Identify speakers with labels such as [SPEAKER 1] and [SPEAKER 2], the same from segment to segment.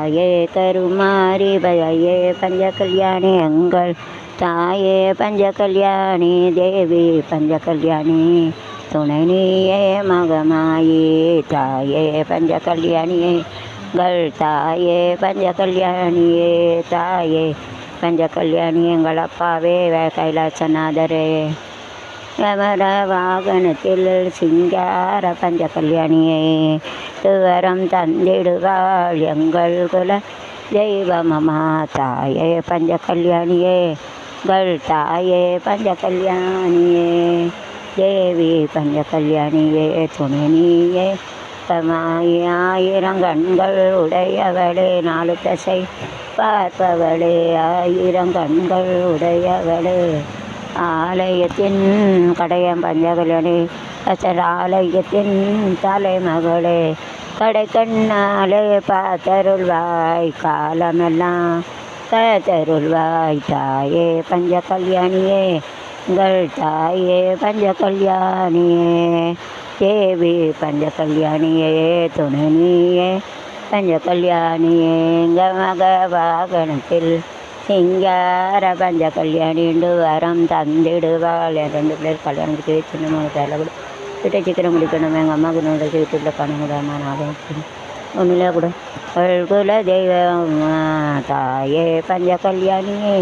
[SPEAKER 1] தாயே கருமாரி பஜையே பஞ்சகல்யாணி எங்கள் தாயே பஞ்சகல்யாணி தேவி பஞ்சகல்யாணி துணை நீயே மகமாயி தாயே பஞ்சகல்யாணியே எங்கள் தாயே பஞ்சகல்யாணியே தாயே பஞ்சகல்யாணி எங்கள் அப்பாவே கைலாசநாதரே யமர வாகனத்தில் சிங்கார பஞ்சகல்யாணியே துவரம் தந்திடுவாள் எங்கள் குல தெய்வமமா தாயே பஞ்சகல்யாணியே எங்கள் தாயே பஞ்சகல்யாணியே தேவி பஞ்சகல்யாணியே துணை நீயே ஆயிரம் கண்கள் உடையவளே நாலு தசை பார்ப்பவளே ஆயிரம் கண்கள் உடையவளே ஆலயத்தின் கடையம் பஞ்சகல்யாணி ஆலயத்தின் தலைமகளே கடை கண்ணாலே பார்த்தருள்வாய் காலமெல்லாம் காத்தருள்வாய் தாயே பஞ்சகல்யாணியே எங்கள் தாயே பஞ்சகல்யாணியே தேவி பஞ்சகல்யாணியே துணை நீயே பஞ்சகல்யாணியே எங்கள் மக வாகனத்தில் சிங்கார பஞ்சகல்யாணி வரம் தந்திடுவாள். என் 2 பிள்ளைகள் கல்யாணத்துக்கு சின்ன பேரில் கூட கிட்ட சீக்கிரம் முடிக்கணும். எங்கள் அம்மாவுக்கு என்னோட வீட்டில் பண்ணக்கூடாமா நான் ஒன்றுல கூட குல தெய்வம் தாயே பஞ்சகல்யாணியே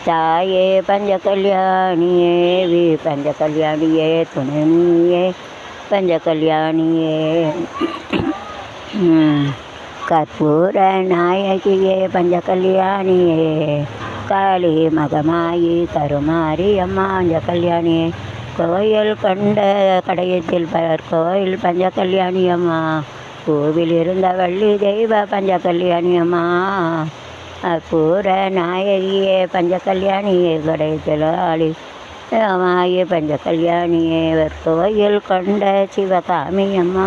[SPEAKER 1] தாயே பஞ்சகல்யாணியே வி பஞ்சகல்யாணியே துணை நீயே பஞ்சகல்யாணியே கற்பூர நாயகியே பஞ்சகல்யாணியே காளி மகமாயி கருமாரி அம்மா பஞ்சகல்யாணியே கோயில் கண்ட கடையத்தில் கோயில் பஞ்சகல்யாணி அம்மா கோவில் இருந்த வள்ளி தெய்வ பஞ்சகல்யாணி அம்மா கற்பூர நாயகியே பஞ்சகல்யாணியே கடையத்தில் ஆளி அம்மாயே பஞ்சகல்யாணியே கோயில் கண்ட சிவகாமி அம்மா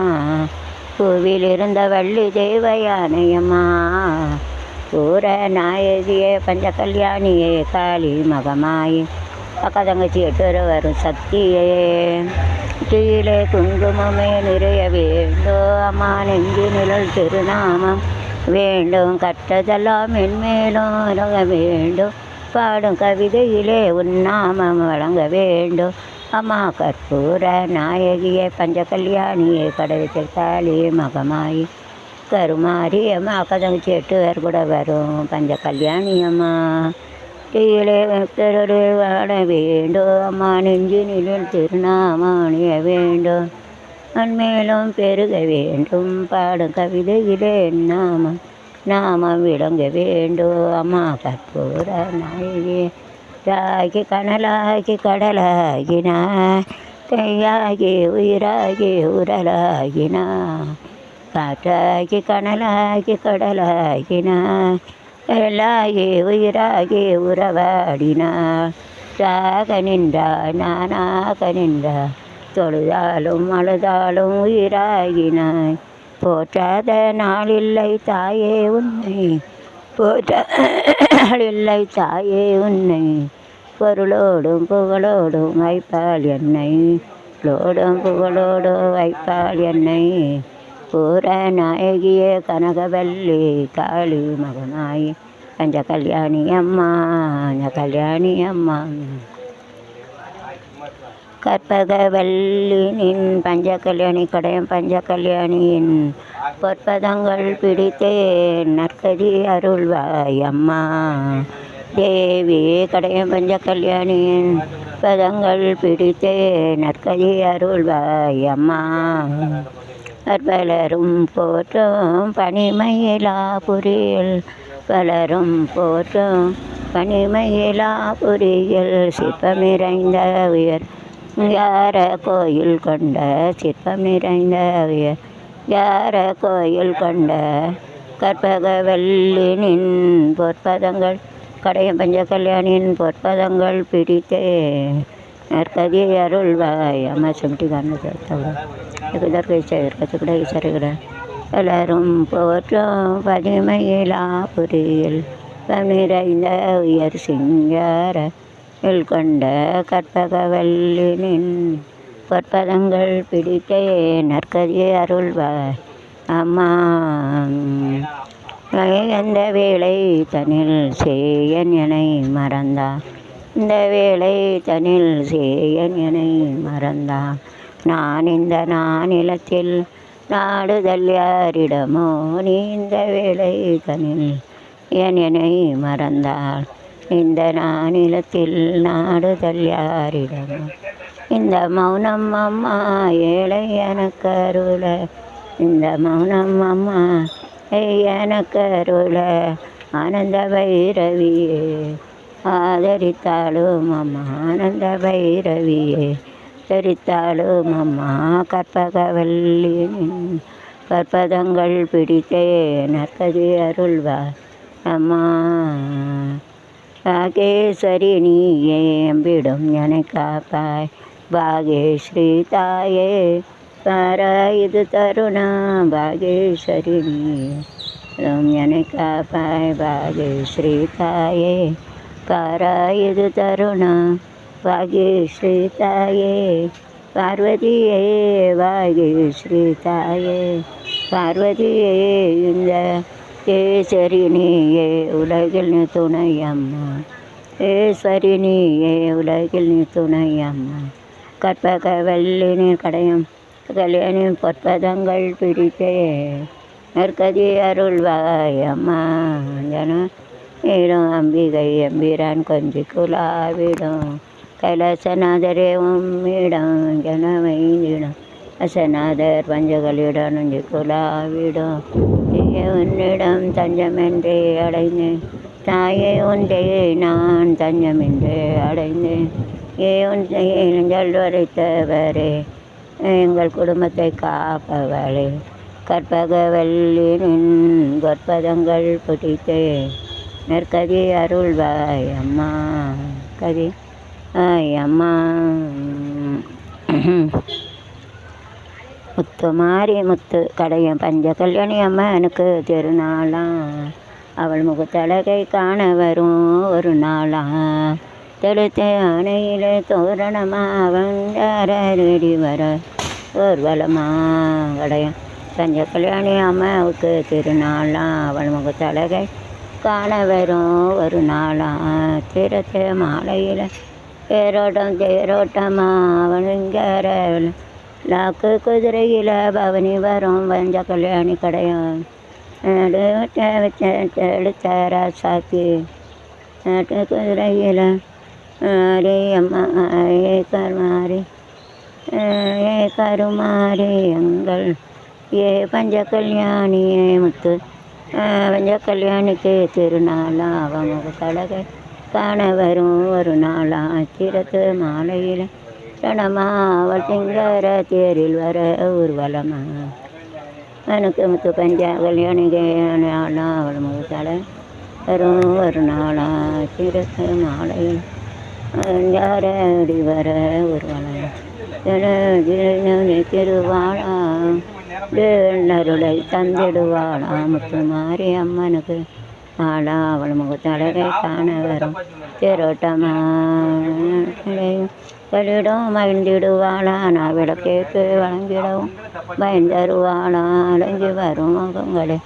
[SPEAKER 1] கோவில் இருந்த வள்ளி தேவயானையம்மா பூர நாயகியே பஞ்சகல்யாணியே காளி மகமாயி அக்கா தங்கச்சி 8 பேர் வரும் சக்தியே கீழே குங்குமமே நிறைய வேண்டும் அம்மா நெஞ்சு நிழல் திருநாமம் வேண்டும் கற்றதெல்லாம் மென்மேலும் உலக வேண்டும் பாடும் கவிதையிலே உன்னாமம் வழங்க வேண்டும் அம்மா கற்பூர நாயகியே பஞ்சகல்யாணியே கடவுள் காளி மகமாயி கருமாரி அம்மா அக்கா தங்கச்சி 8 பேர் கூட வரும் பஞ்சகல்யாணி அம்மா கீழே வாழ வேண்டும் அம்மா நெஞ்சு நிழல் திருநாமணிய வேண்டும் அன்மேலும் பெருக வேண்டும் பாடும் கவிதையிலே நாமம் விளங்க வேண்டும் அம்மா கற்பூர நாயகியே ராகி கனலாகி கடலாகினா கையாகி உயிராகி உரலாகினா காற்றாகி கனலாகி கடலாகினா எல்லாகி உயிராகி உறவாடினா சாக நின்றா நானாக நின்றா தொழுதாலும் அழுதாலும் உயிராகினாய் போற்றாத நாளில்லை தாயே உன்னை போற்றாளில்லை தாயே உன்னை பொருளோடும் புகழோடும் வைப்பாள் என்னை லோடும் புகழோடும் வைப்பாள் என்னை பூர நாயகியே கனகவல்லி காளி மகமாயி பஞ்சகல்யாணி அம்மா கல்யாணி அம்மா கற்பகவல்லினின் பஞ்சகல்யாணி கடையம் பஞ்சகல்யாணியின் பொற்பதங்கள் பிடித்தேன் நற்கதி அருள்வாய் அம்மா தேவி கடையம் பஞ்சகல்யாணியின் பதங்கள் பிடித்தேன் நற்கதி அருள்வாய் அம்மா பலரும் போற்றும் பனிமயிலாபுரியில் பலரும் போற்றும் பனிமயிலாபுரியில் சிற்பமிறைந்த உயர் யார கோயில் கொண்ட சிற்பம் நிறைந்த உயர் யார கோயில் கொண்ட கற்பகவல்லினின் பொற்பதங்கள் கடையம் பஞ்சகல்யாணியின் பொற்பதங்கள் பிடித்தே நற்கதி அருள்வாய் அம்மா சுமட்டி காரணத்தை எல்லாரும் போற்றும் பனிமயிலாபுரியில் நிறைந்த உயர் சிங்கார கொண்ட கற்பகவல்லினின் பொற்பதங்கள் பிடித்தே நற்கதி அருள்வாய் அம்மா அந்த வேளை தனில் சேயன் எனை மறந்தான். இந்த வேளை தனில் சேயன் எனை மறந்தான். நான் இந்த நானிலத்தில் நாடுதல் யாரிடமோ. நீ இந்த வேளை தனில் என் எனை மறந்தாள். இந்த நானிலத்தில் நாடுதல் யாரிடமோ. இந்த மௌனம் அம்மா ஏழை எனக்கு அருள. இந்த மௌனம் அம்மா எனக்கு அருள. ஆனந்த பைரவியே ஆதரித்தாலும் அம்மா. ஆனந்த பைரவியே தரித்தாலும் அம்மா. கற்பகவல்லியின் கற்பதங்கள் பிடித்தே நற்கதி அருள்வார் அம்மா. பாகேஸ்வரி நீயே எம்பிடும் எனை காப்பாய். பாகேஸ்வரி தாயே பாராய் இது தருணம். பாகேஸ்வரி நீயே எனை காப்பாய். பாகேஸ்வரி தாயே பாராய் இது தருணம். பாகேஸ்வரி தாயே பார்வதியே பாகேஸ்வரி தாயே பார்வதியே இந்த ஈஸ்வரி நீயே உலகில் நீ துணை அம்மா. ஈஸ்வரி நீயே உலகில் நீ துணை அம்மா. கற்பகவல்லி நீர் கடையும் கல்யாணின் பொற்பதங்கள் பிடித்தே நற்கதி அருள்வாய் அம்மா. ஜன நீடும் அம்பிகை எம்பிரான் கொஞ்சி குலாவிடும். கைலாசநாதரே உம்மிடம் ஜனமைந்திடும். அசநாதர் பஞ்சகளிடம் நொஞ்சி குலாவிடும். உன்னிடம் தஞ்சமென்றே அடைந்தேன். தாயே ஒன்றே நான் தஞ்சமென்றே அடைந்தேன். ஒன்றே நெஞ்சல் வரைத்தவரே எங்கள் குடும்பத்தை காப்பவளே. கற்பகவல்லியின் கற்பதங்கள் பிடித்தே நற்கதி அருள்வாய் அம்மா. கதி ஆய் அம்மா. முத்து மாறி முத்து கடையும் பஞ்ச கல்யாணி அம்மா எனக்கு திருநாளாம். அவள் முகத்தழகை காண வரும் ஒரு நாளாம். தெளித்த அணையிலே தோரணமா வந்தாரடி வர ஒரு வளமா கடையும் பஞ்ச கல்யாணி அம்மாவுக்கு திருநாளாம். அவள் முகத்தழகை காண வரும் ஒரு நாளாம். தீரத்த மாலையில் தேரோட்டம் தேரோட்டமா அவனுங்கிற லாக்கு குதிரையில் பவனி வரும் பஞ்ச கல்யாணி கடையும். எடுத்தார சாக்கி நாட்டு குதிரையில் அரே அம்மா ஏ கருமாரி ஏ கருமாரி எங்கள் ஏ பஞ்ச கல்யாணியே முத்து பஞ்ச கல்யாணிக்கு திருநாளா. அவங்க கழகை காண வரும் ஒரு நாளா. தீரத்து மாலையில் ரணமா அவள் திங்கர தேரில் வர ஊர்வலமா. எனக்கு முத்து பஞ்ச கல்யாணிக்கு நாளா. அவள் முகத்தலை வரும் ஒரு நாளா. தீரத்து மாலையில் அடி வர ஊர்வலம். திருவாளா நருளை தந்திடுவாளா. முத்து மாறி அம்மனுக்கு ஆளா. அவள் முகத்தழகை காண வரும் தேரோட்டமா கலிடம் மகிழ்ந்திடுவாளா. நான் விளக்கேற்று வழங்கிடவும் பயந்தருவாளா. அடங்கி வரும் முகங்களை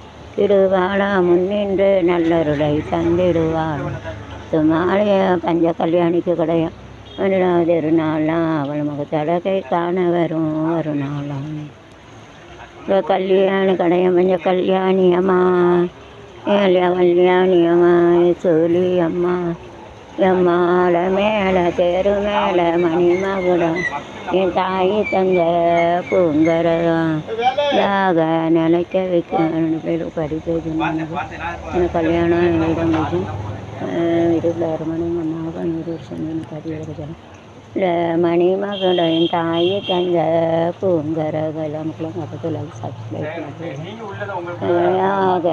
[SPEAKER 1] இடுவாளா. முன்னின்று நல்லருளை தந்திடுவாள். மாலைய பஞ்ச கல்யாணிக்கு கடையும் திருநாளாம். அவள் முகத்தழகை காண வரும் ஒரு நாளாம். கல்யாணி கடையும் பஞ்ச கல்யாணி அம்மா கல்யாணி அம்மா சொல்லி அம்மா. எம்மால மேலே தேரு மேலே மணிமகுடம் என் தாய் தந்த பூங்கரதான் யாக நிலைக்க வைக்க படிக்கிறது. எனக்கு கல்யாணம் இடம் வச்சு 26 மணி அம்மாவுக்கு 100 வருஷம் பதி எடுக்கிறேன். இல்லை மணிமகுடம் என் தாய் தந்த பூங்கரகள் நமக்குலாம் பக்கத்தில் சப்ஸ்கிரைப் யாக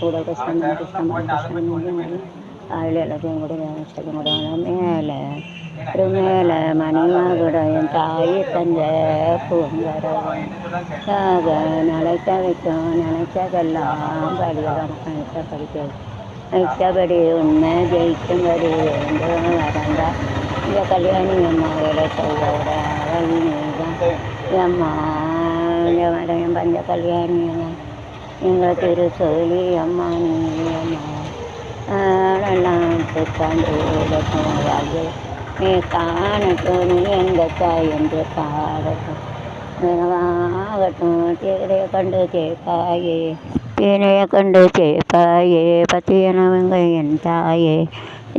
[SPEAKER 1] கூட கஷ்டம் அதில் எல்லாத்தையும் கூட சொல்ல முடியும். மேலே மேலே மணிமகுடம் என் தாய் தந்த பூங்கரக நினைக்க வைக்கும். நினைச்சதெல்லாம் படிக்க படிக்க நினைச்சபடி உண்மை ஜெயிக்கும்படி வேண்டும் வரந்தா. இந்த கல்யாணி அம்மா வேலை சொல்கிற அவள் நீதான் அம்மா. இந்த மரம் பஞ்ச கல்யாணி எங்கள் திருச்சொலி அம்மா நீ அம்மா ஆளெல்லாம் புத்தாண்டு உலகம் வாழ்வு நீ காணட்டும் நீ எங்கள் தாய் என்று பாடட்டும் ஆகட்டும் தேரைய கண்டு கேட்பாயே தேனைய கண்டு கேட்பாயே பத்தியனவங்க என் தாயே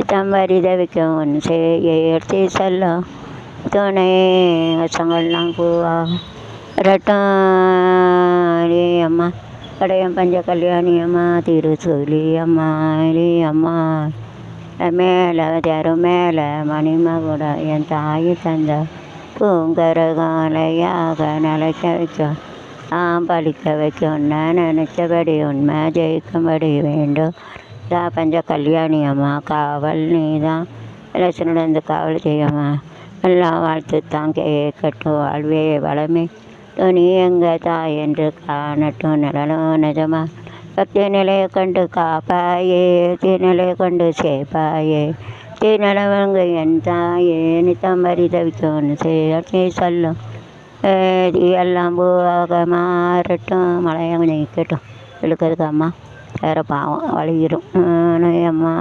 [SPEAKER 1] தம்பரி தவிக்கும் உன் சேர்த்தி செல்லும் துணை வசங்கள்லாம் பூவா ரட்டம் அம்மா கடையம் பஞ்ச கல்யாணி அம்மா திருச்சொலி அம்மா அம்மா மேலே தரும் மேலே மணிமகுட என் தாய் தந்த பூங்கரகாலையாக நிலைக்க வைக்கும் பலிக்க வைக்கும் நான் நினச்சபடி உண்மை ஜெயிக்கும்படி வேண்டும் பஞ்ச கல்யாணி அம்மா காவல் நீ தான் இலட்சணந்து காவல் செய்யம்மா எல்லாம் வாழ்த்து தான் கேட்கட்டும் வாழ்வே வளமே துணி எங்கள் தாய் என்று காணட்டும் நிழலும் நிஜமா பக்தி நிலையை கண்டு காப்பாயே தீநிலையை கொண்டு சேர்ப்பாயே தீநலவங்க என் தாயே நித்தம்பரி தவிக்கும் சேர்த்தி சொல்லும் எல்லாம் பூவாக மாறட்டும் மழையாக நிற்கட்டும் இழுக்கிறதுக்கு அம்மா வேறு பாவம் வழியிடும் அம்மா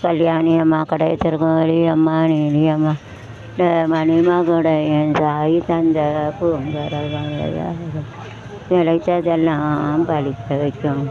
[SPEAKER 1] கல்யாணி அம்மா கடையத்திற்கும் வழி அம்மா நீலி அம்மா மணிமகுட என் தாய் தந்த பூங்கரகாலையாக நிலைத்ததெல்லாம் பலிக்க வைக்கும்